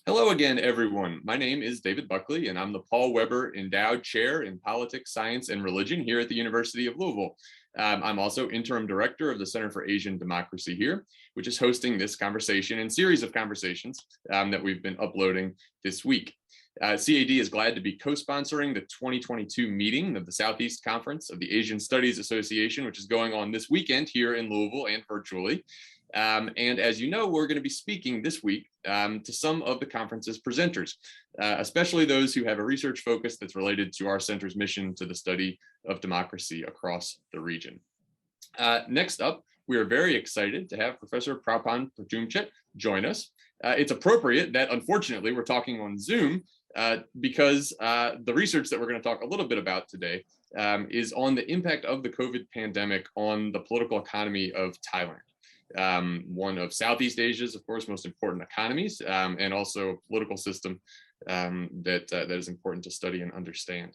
Hello again, everyone. My name is David Buckley, and I'm the Paul Weber Endowed Chair in Politics, Science, and Religion here at the University of Louisville. I'm also interim director of the Center for Asian Democracy here, which is hosting this conversation and series of conversations that we've been uploading this week. CAD is glad to be co-sponsoring the 2022 meeting of the Southeast Conference of the Asian Studies Association, which is going on this weekend here in Louisville and virtually. And as you know, we're going to be speaking this week to some of the conference's presenters, especially those who have a research focus that's related to our center's mission to the study of democracy across the region. Next up, we are very excited to have Professor Praopan Pratoomchat join us. It's appropriate that, unfortunately, we're talking on Zoom because the research that we're going to talk a little bit about today is on the impact of the COVID pandemic on the political economy of Thailand. One of Southeast Asia's, of course, most important economies, and also a political system that is important to study and understand.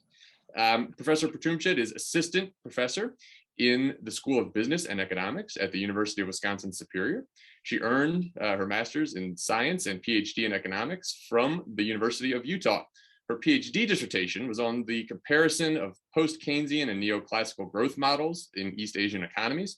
Professor Pratoomchat is assistant professor in the School of Business and Economics at the University of Wisconsin-Superior. She earned her master's in science and PhD in economics from the University of Utah. Her PhD dissertation was on the comparison of post-Keynesian and neoclassical growth models in East Asian economies.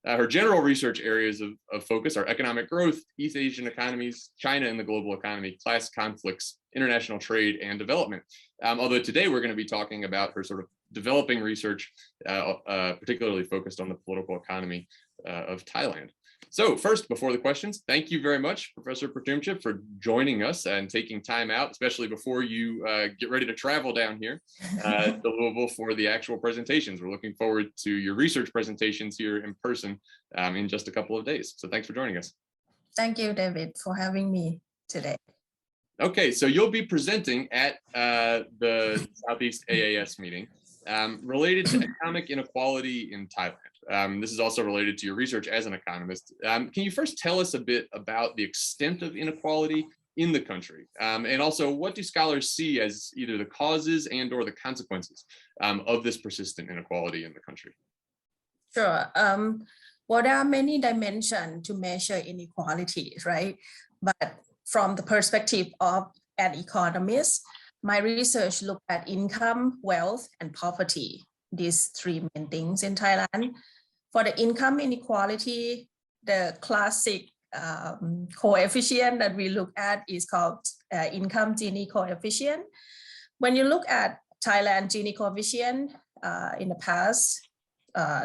Her general research areas of focus are economic growth, East Asian economies, China and the global economy, class conflicts, international trade, and development. Although today we're going to be talking about her sort of developing research, particularly focused on the political economy of Thailand. So first, before the questions, thank you very much, Professor Pratoomchat, for joining us and taking time out, especially before you get ready to travel down here to Louisville for the actual presentations. We're looking forward to your research presentations here in person in just a couple of days. So thanks for joining us. Thank you, David, for having me today. Okay, so you'll be presenting at the Southeast AAS meeting related to economic inequality in Thailand. This is also related to your research as an economist. Can you first tell us a bit about the extent of inequality in the country? And also, what do scholars see as either the causes and or the consequences of this persistent inequality in the country? Sure. Well, there are many dimensions to measure inequality, right? But from the perspective of an economist, my research looked at income, wealth, and poverty, these three main things in Thailand. For the income inequality, the classic coefficient that we look at is called income Gini coefficient. When you look at Thailand Gini coefficient in the past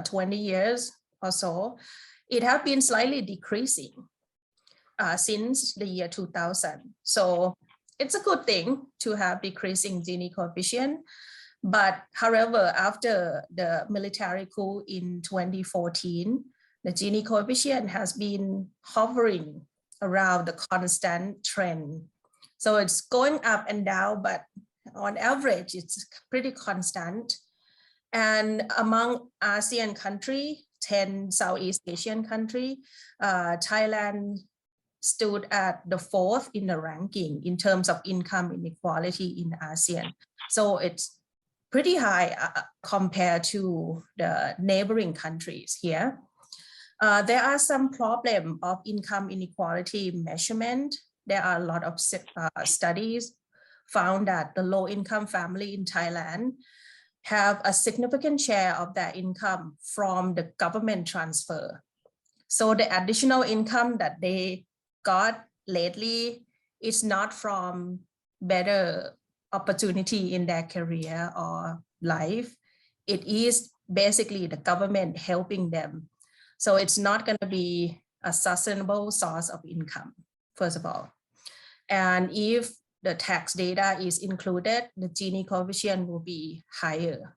20 years or so, it has been slightly decreasing since the year 2000. So it's a good thing to have decreasing Gini coefficient. But however, after the military coup in 2014, the Gini coefficient has been hovering around the constant trend. So it's going up and down, but on average, it's pretty constant. And among ASEAN countries, 10 Southeast Asian countries, Thailand stood at the 4th in the ranking in terms of income inequality in ASEAN. So it's pretty high compared to the neighboring countries here. There are some problems of income inequality measurement. There are a lot of studies found that the low-income family in Thailand have a significant share of their income from the government transfer. So the additional income that they got lately is not from better opportunity in their career or life. It is basically the government helping them. So it's not going to be a sustainable source of income, first of all. And if the tax data is included, the Gini coefficient will be higher.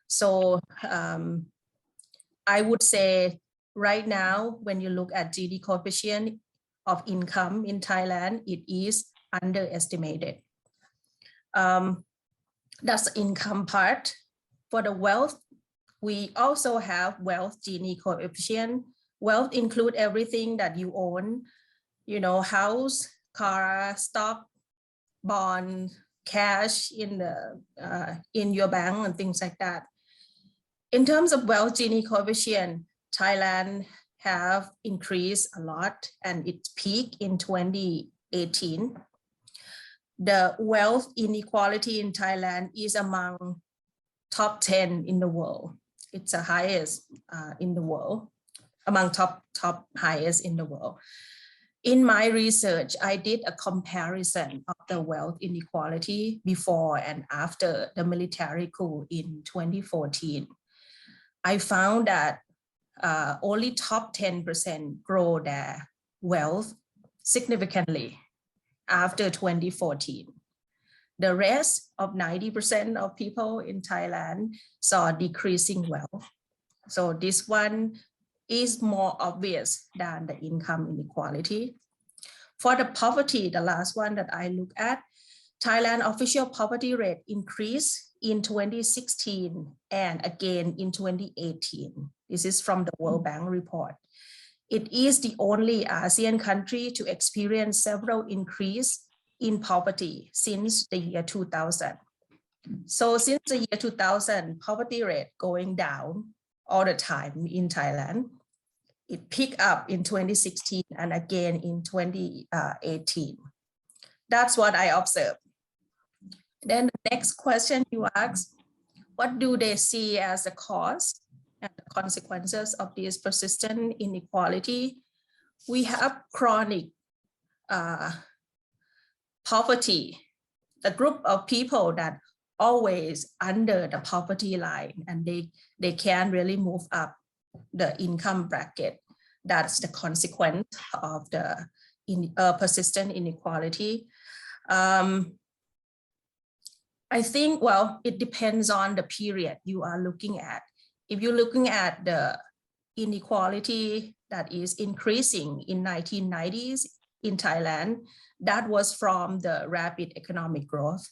So I would say right now, when you look at Gini coefficient of income in Thailand, it is underestimated. That's the income part. For the wealth, we also have wealth Gini coefficient. Wealth include everything that you own, you know, house, car, stock, bond, cash in your bank and things like that. In terms of wealth Gini coefficient, Thailand have increased a lot and it peaked in 2018. the wealth inequality in Thailand is among top 10 in the world. It's the highest in the world, among top highest in the world. In my research, I did a comparison of the wealth inequality before and after the military coup in 2014. I found that only top 10% grow their wealth significantly after 2014. The rest of 90% of people in Thailand saw decreasing wealth. So this one is more obvious than the income inequality. For the poverty, the last one that I look at, Thailand official poverty rate increased in 2016 and again in 2018. This is from the World Bank report. It is the only ASEAN country to experience several increase in poverty since the year 2000. So since the year 2000, poverty rate going down all the time in Thailand. It picked up in 2016 and again in 2018. That's what I observed. Then the next question you ask, what do they see as the cause and the consequences of this persistent inequality? We have chronic poverty, the group of people that always under the poverty line and they can't really move up the income bracket. That's the consequence of the persistent inequality. I think, well, it depends on the period you are looking at. If you're looking at the inequality that is increasing in 1990s in Thailand, that was from the rapid economic growth.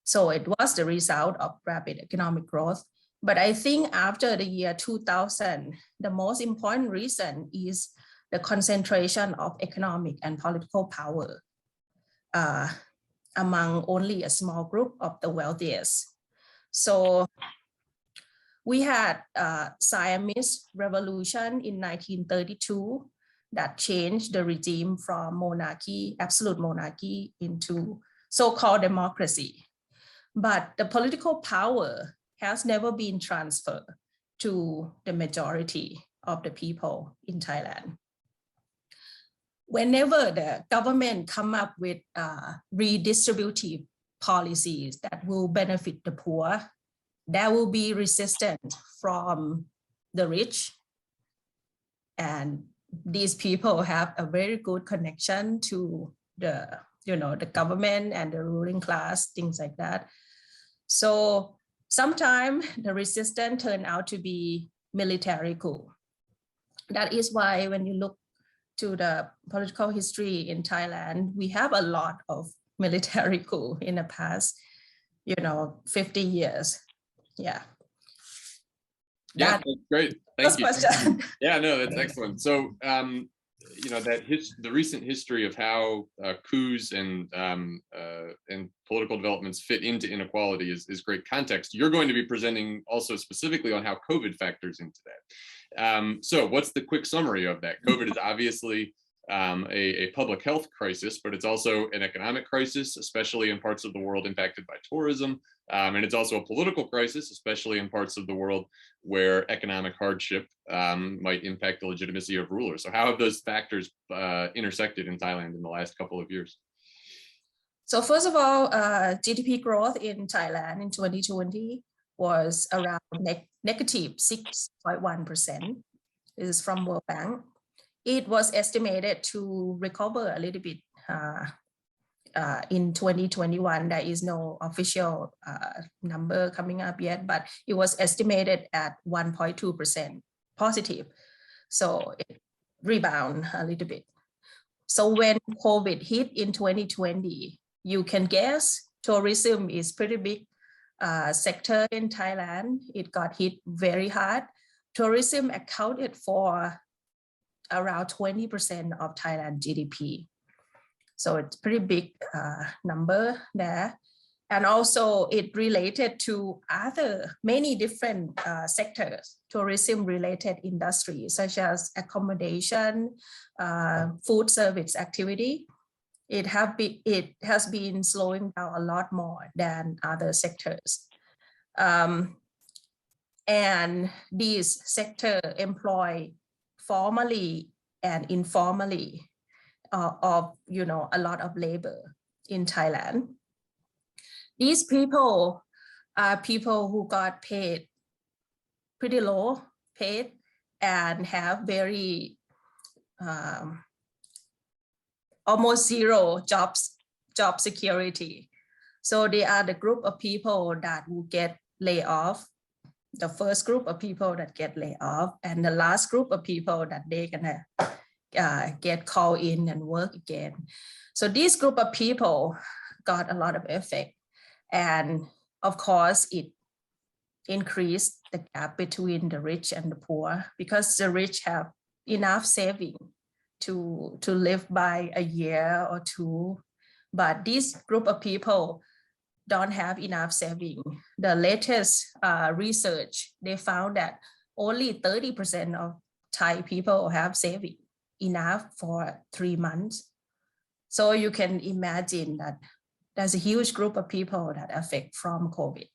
So it was the result of rapid economic growth. But I think after the year 2000, the most important reason is the concentration of economic and political power among only a small group of the wealthiest. So we had a Siamese revolution in 1932 that changed the regime from monarchy, absolute monarchy, into so-called democracy. But the political power has never been transferred to the majority of the people in Thailand. Whenever the government come up with redistributive policies that will benefit the poor, there will be resistance from the rich. And these people have a very good connection to the, the government and the ruling class, things like that. So sometimes the resistance turned out to be military coup. That is why when you look to the political history in Thailand, we have a lot of military coup in the past, 50 years. Yeah. Yeah, that's great. Thank you. Question. Yeah, no, that's excellent. So, the recent history of how coups and political developments fit into inequality is great context. You're going to be presenting also specifically on how COVID factors into that. So what's the quick summary of that? COVID is obviously a public health crisis, but it's also an economic crisis, especially in parts of the world impacted by tourism. And it's also a political crisis, especially in parts of the world where economic hardship might impact the legitimacy of rulers. So how have those factors intersected in Thailand in the last couple of years? So first of all, GDP growth in Thailand in 2020 was around negative 6.1%. This is from World Bank. It was estimated to recover a little bit in 2021. There is no official number coming up yet, but it was estimated at 1.2% positive. So it rebound a little bit. So when COVID hit in 2020, you can guess tourism is pretty big sector in Thailand. It got hit very hard. Tourism accounted for around 20% of Thailand GDP. So it's pretty big number there. And also it related to many different sectors, tourism related industries, such as accommodation, food service activity. it has been slowing down a lot more than other sectors. And these sectors employ formally and informally of a lot of labor in Thailand. These people are people who got paid pretty low paid and have very almost zero job security. So they are the group of people that will get laid off, the first group of people that get laid off, and the last group of people that they're gonna get called in and work again. So this group of people got a lot of effect. And of course, it increased the gap between the rich and the poor, because the rich have enough saving to live by a year or two. But this group of people don't have enough saving. The latest research, they found that only 30% of Thai people have saving enough for 3 months. So you can imagine that there's a huge group of people that affect from COVID.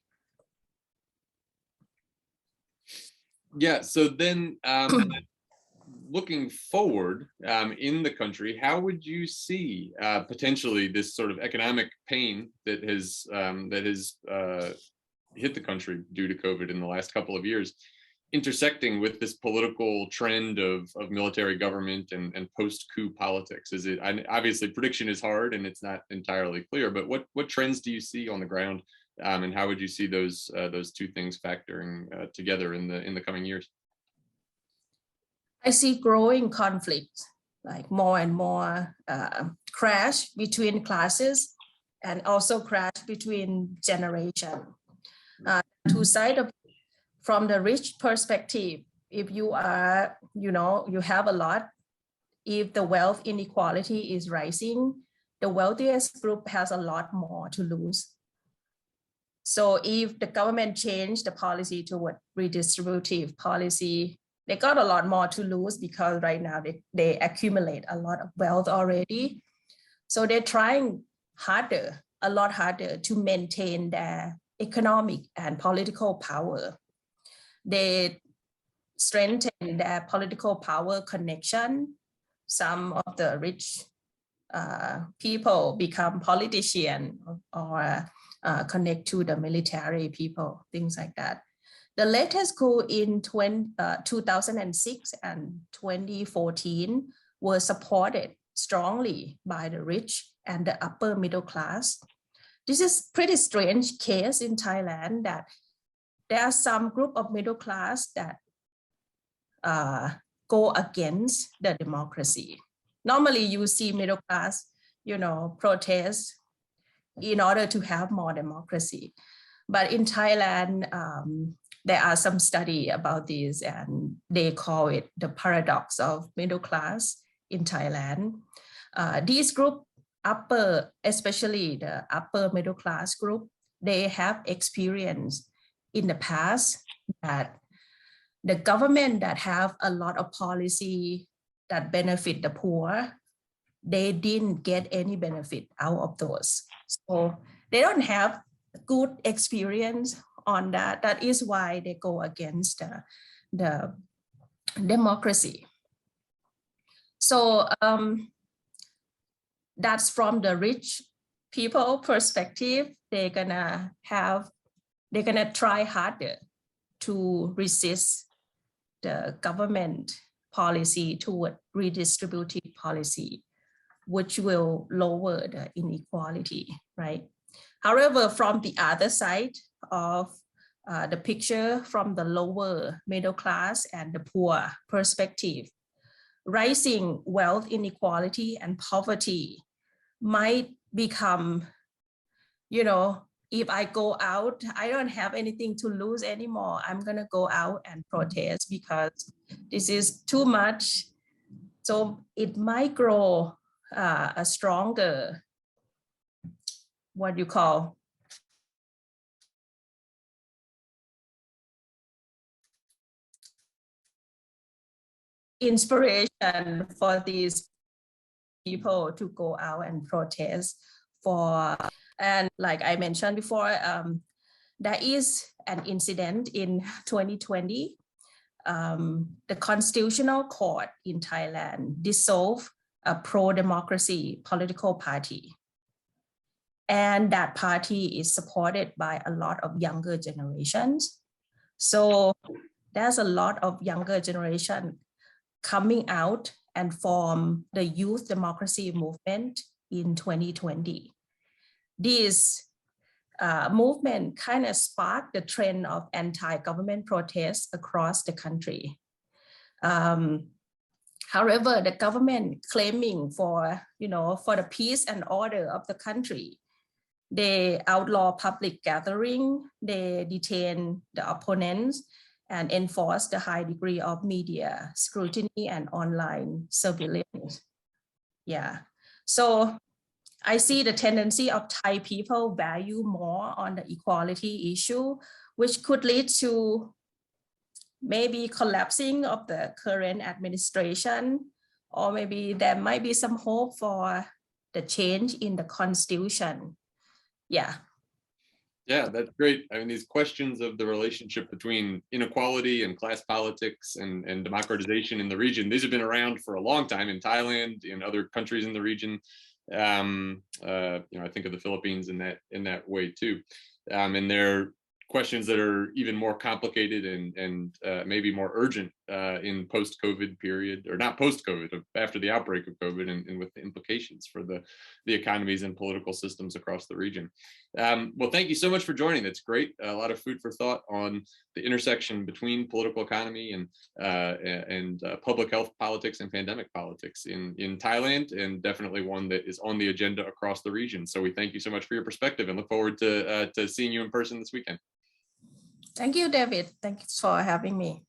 Yeah, so then looking forward in the country, how would you see potentially this sort of economic pain that has hit the country due to COVID in the last couple of years intersecting with this political trend of military government and post-coup politics? Is it, obviously prediction is hard and it's not entirely clear, but what trends do you see on the ground, and how would you see those two things factoring together in the coming years? I see growing conflict, like more and more crash between classes and also crash between generation. Two sides of, from the rich perspective, if you are, you have a lot, if the wealth inequality is rising, the wealthiest group has a lot more to lose. So if the government changed the policy toward redistributive policy, they got a lot more to lose, because right now they accumulate a lot of wealth already. So they're trying harder, a lot harder, to maintain their economic and political power. They strengthen their political power connection. Some of the rich people become politicians or connect to the military people, things like that. The latest coup in 2006 and 2014 were supported strongly by the rich and the upper middle class. This is pretty strange case in Thailand, that there are some group of middle class that go against the democracy. Normally you see middle class, protest in order to have more democracy. But in Thailand, there are some study about this, and they call it the paradox of middle class in Thailand. These group, especially the upper middle class group, they have experience in the past that the government that have a lot of policy that benefit the poor, they didn't get any benefit out of those. So they don't have good experience on that. That is why they go against the democracy. So that's from the rich people perspective. They're gonna try harder to resist the government policy toward redistributive policy, which will lower the inequality, right? However, from the other side of the picture, from the lower middle class and the poor perspective, rising wealth inequality and poverty might become, if I go out, I don't have anything to lose anymore. I'm gonna go out and protest because this is too much. So it might grow a stronger, what you call, inspiration for these people to go out and protest for, and like I mentioned before, there is an incident in 2020. The Constitutional Court in Thailand dissolved a pro-democracy political party. And that party is supported by a lot of younger generations. So there's a lot of younger generation coming out and form the youth democracy movement in 2020. This movement kind of sparked the trend of anti-government protests across the country. However, the government claiming for the peace and order of the country, they outlaw public gathering, they detain the opponents, and enforce the high degree of media scrutiny and online surveillance. Yeah, so I see the tendency of Thai people value more on the equality issue, which could lead to maybe collapsing of the current administration, or maybe there might be some hope for the change in the constitution. Yeah. Yeah, that's great. I mean, these questions of the relationship between inequality and class politics and democratization in the region, these have been around for a long time in Thailand, in other countries in the region. I think of the Philippines in that way too. And they're questions that are even more complicated and maybe more urgent in post-COVID period, or not post-COVID, after the outbreak of COVID, and with the implications for the economies and political systems across the region. Well, thank you so much for joining. That's great. A lot of food for thought on the intersection between political economy and public health politics and pandemic politics in Thailand, and definitely one that is on the agenda across the region. So we thank you so much for your perspective and look forward to seeing you in person this weekend. Thank you, David. Thanks for having me.